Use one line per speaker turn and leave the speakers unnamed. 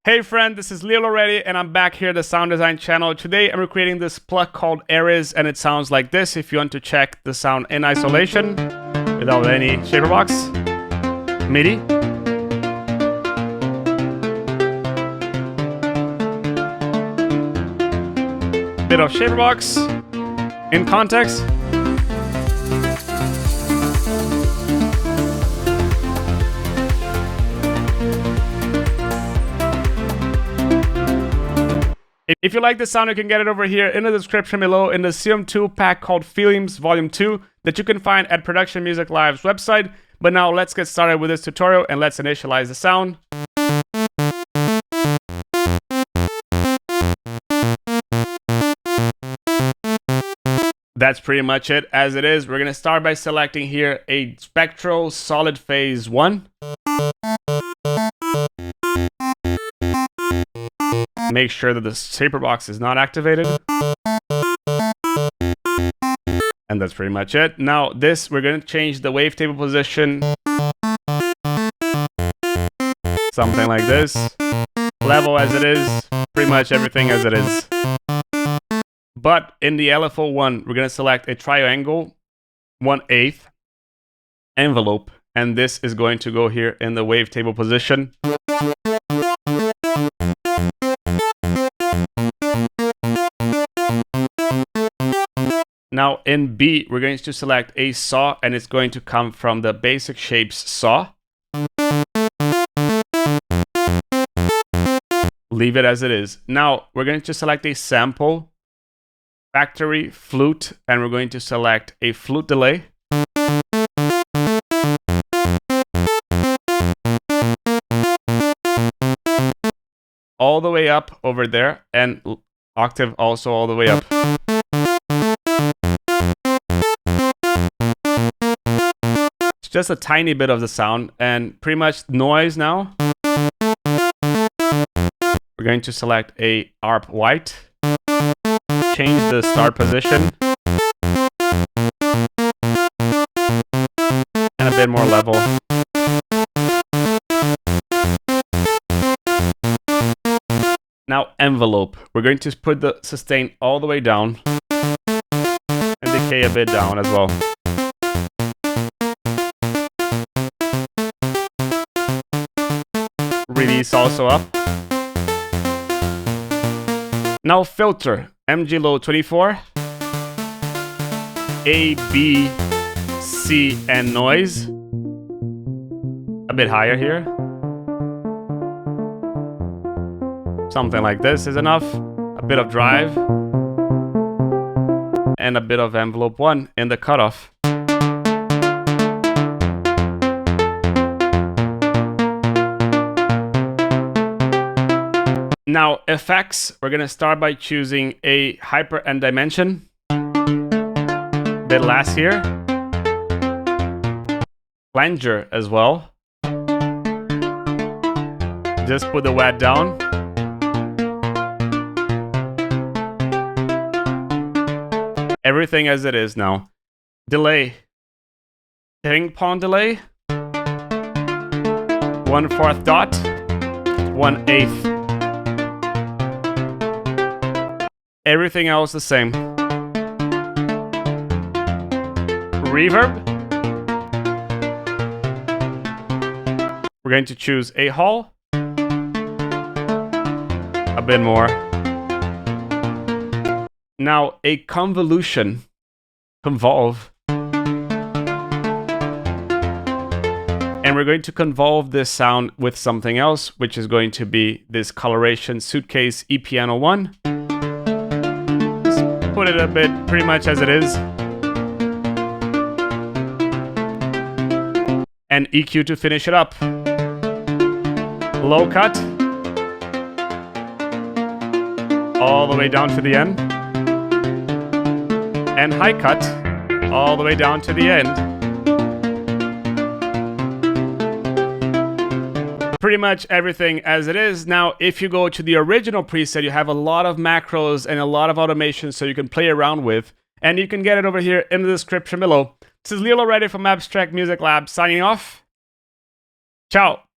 Hey friend, this is Leo Lauretti and I'm back here at the Sound Design channel. Today I'm recreating this plug called Aries and it sounds like this if you want to check the sound in isolation without any shaperbox, MIDI. Bit of shaperbox in context. If you like this sound, you can get it over here in the description below in the Serum 2 pack called Feelings Volume 2 that you can find at Production Music Live's website. But now let's get started with this tutorial and let's initialize the sound. That's pretty much it as it is. We're going to start by selecting here a spectral solid phase 1. Make sure that the shaperbox is not activated. And that's pretty much it. Now this, we're going to change the wavetable position. Something like this. Level as it is. Pretty much everything as it is. But in the LFO 1, we're going to select a triangle 1/8 envelope. And this is going to go here in the wavetable position. Now in B, we're going to select a saw and it's going to come from the basic shapes saw. Leave it as it is. Now we're going to select a sample, factory, flute, and we're going to select a flute delay. All the way up over there and octave also all the way up. Just a tiny bit of the sound and pretty much noise now. We're going to select a ARP white, change the start position, and a bit more level. Now envelope, we're going to put the sustain all the way down and decay a bit down as well. Release also up. Now filter, MG low 24, A, B, C, and noise. A bit higher here. Something like this is enough. A bit of drive. And a bit of envelope 1 in the cutoff. Now, effects, we're going to start by choosing a hyper and dimension. A bit less here. Flanger as well. Just put the wet down. Everything as it is now. Delay. Ping pong delay. 1/4 dot. 1/8. Everything else the same. Reverb. We're going to choose a hall. A bit more. Now a convolution. Convolve. And we're going to convolve this sound with something else, which is going to be this coloration suitcase E-piano 1. Put it a bit pretty much as it is. And EQ to finish it up. Low cut. All the way down to the end. And high cut. All the way down to the end. Pretty much everything as it is. Now, if you go to the original preset, you have a lot of macros and a lot of automation so you can play around with. And you can get it over here in the description below. This is Leo Lauretti from Abstract Music Lab signing off. Ciao.